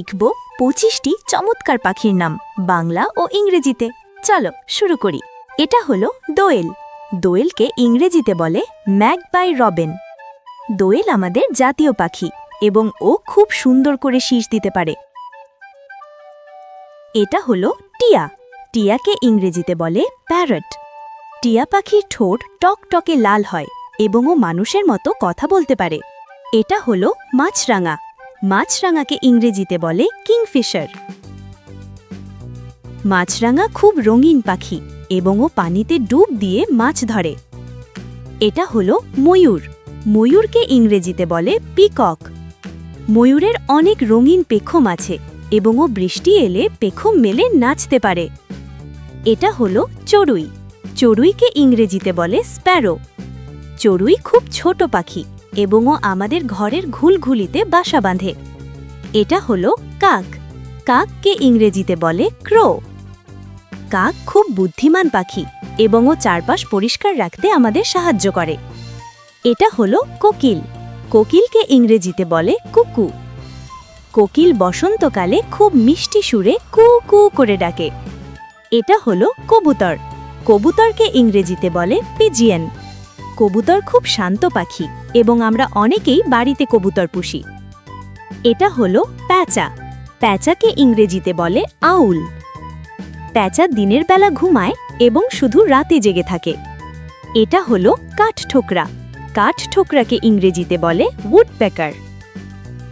লিখব 25টি চমৎকার পাখির নাম বাংলা ও ইংরেজিতে। চলো শুরু করি। এটা হলো দোয়েল। দোয়েলকে ইংরেজিতে বলে ম্যাগপাই রবিন। দোয়েল আমাদের জাতীয় পাখি এবং ও খুব সুন্দর করে শীষ দিতে পারে। এটা হলো টিয়া। টিয়াকে ইংরেজিতে বলে প্যারট। টিয়া পাখির ঠোঁট টকটকে লাল হয় এবং ও মানুষের মতো কথা বলতে পারে। এটা হলো মাছরাঙা। মাছরাঙাকে ইংরেজিতে বলে কিংফিশার। মাছরাঙা খুব রঙিন পাখি এবং ও পানিতে ডুব দিয়ে মাছ ধরে। এটা হলো ময়ূর। ময়ূরকে ইংরেজিতে বলে পিকক। ময়ূরের অনেক রঙিন পেখম আছে এবং ও বৃষ্টি এলে পেখম মেলে নাচতে পারে। এটা হলো চড়ুই। চড়ুইকে ইংরেজিতে বলে স্প্যারো। চড়ুই খুব ছোট পাখি এবং ও আমাদের ঘরের ঘুলঘুলিতে বাসা বাঁধে। এটা হলো কাক। কাককে ইংরেজিতে বলে ক্রো। কাক খুব বুদ্ধিমান পাখি এবং ও চারপাশ পরিষ্কার রাখতে আমাদের সাহায্য করে। এটা হলো কোকিল। কোকিলকে ইংরেজিতে বলে কুকু। কোকিল বসন্তকালে খুব মিষ্টি সুরে কু কু করে ডাকে। এটা হলো কবুতর। কবুতরকে ইংরেজিতে বলে পিজিয়ন। কবুতর খুব শান্ত পাখি এবং আমরা অনেকেই বাড়িতে কবুতর পুষি। এটা হলো প্যাঁচা। প্যাঁচাকে ইংরেজিতে বলে আউল। প্যাঁচা দিনের বেলা ঘুমায় এবং শুধু রাতে জেগে থাকে। এটা হলো কাঠঠোকরা। কাঠঠোকরাকে ইংরেজিতে বলে উডপেকার।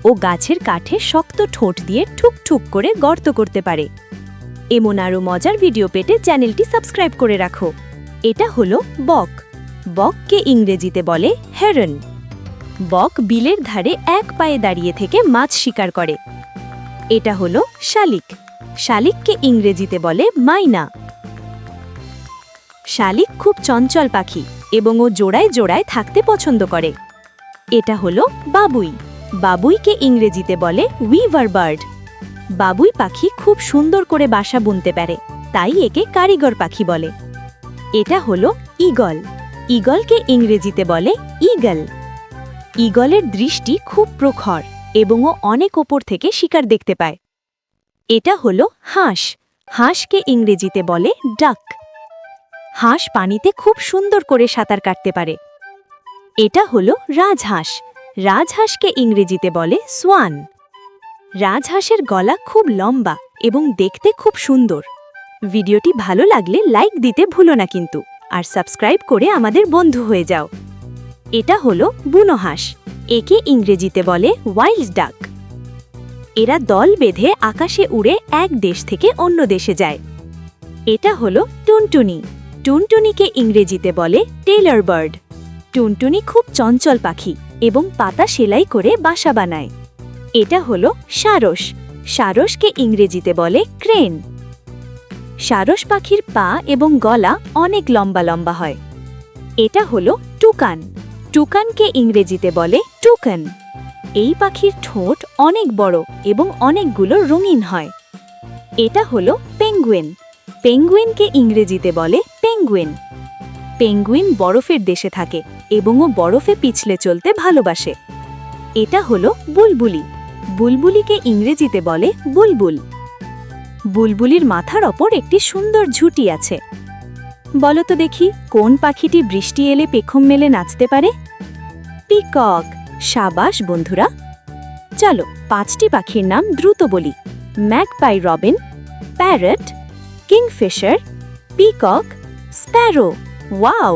ও গাছের কাঠে শক্ত ঠোঁট দিয়ে ঠুক ঠুক করে গর্ত করতে পারে। এমন আরও মজার ভিডিও পেতে চ্যানেলটি সাবস্ক্রাইব করে রাখো। এটা হলো বক। বককে ইংরেজিতে বলে হেরন। বক বিলের ধারে এক পায়ে দাঁড়িয়ে থেকে মাছ শিকার করে। এটা হলো শালিক। শালিককে ইংরেজিতে বলে মাইনা। শালিক খুব চঞ্চল পাখি এবং ও জোড়ায় জোড়ায় থাকতে পছন্দ করে। এটা হলো বাবুই। বাবুইকে ইংরেজিতে বলে উইভার বার্ড। বাবুই পাখি খুব সুন্দর করে বাসা বুনতে পারে, তাই একে কারিগর পাখি বলে। এটা হলো ঈগল। ঈগলকে ইংরেজিতে বলে ঈগল। ঈগলের দৃষ্টি খুব প্রখর এবং ও অনেক ওপর থেকে শিকার দেখতে পায়। এটা হলো হাঁস। হাঁসকে ইংরেজিতে বলে ডাক। হাঁস পানিতে খুব সুন্দর করে সাঁতার কাটতে পারে। এটা হলো রাজহাঁস। রাজহাঁসকে ইংরেজিতে বলে সোয়ান। রাজহাঁসের গলা খুব লম্বা এবং দেখতে খুব সুন্দর। ভিডিওটি ভালো লাগলে লাইক দিতে ভুলো না কিন্তু, আর সাবস্ক্রাইব করে আমাদের বন্ধু হয়ে যাও। এটা হলো বুনো হাঁস। একে ইংরেজিতে বলে ওয়াইল্ড ডাক। এরা দল বেঁধে আকাশে উড়ে এক দেশ থেকে অন্য দেশে যায়। এটা হলো টুনটুনি। টুনটুনিকে ইংরেজিতে বলে টেইলর বার্ড। টুনটুনি খুব চঞ্চল পাখি এবং পাতা সেলাই করে বাসা বানায়। এটা হলো সারস। সারসকে ইংরেজিতে বলে ক্রেন। সারস পাখির পা এবং গলা অনেক লম্বা লম্বা হয়। এটা হলো টুকান। টুকানকে ইংরেজিতে বলে টুকান। এই পাখির ঠোঁট অনেক বড় এবং অনেকগুলো রঙিন হয়। এটা হলো পেঙ্গুইন। পেঙ্গুইনকে ইংরেজিতে বলে পেঙ্গুইন। পেঙ্গুইন বরফের দেশে থাকে এবং ও বরফে পিছলে চলতে ভালোবাসে। এটা হলো বুলবুলি। বুলবুলিকে ইংরেজিতে বলে বুলবুল। বুলবুলির মাথার ওপর একটি সুন্দর ঝুঁটি আছে। বলো তো দেখি, কোন পাখিটি বৃষ্টি এলে পেখম মেলে নাচতে পারে? পিকক। সাবাস বন্ধুরা। চলো 5টি পাখির নাম দ্রুত বলি। Magpie Robin, parrot, Kingfisher, peacock, Sparrow. Wow!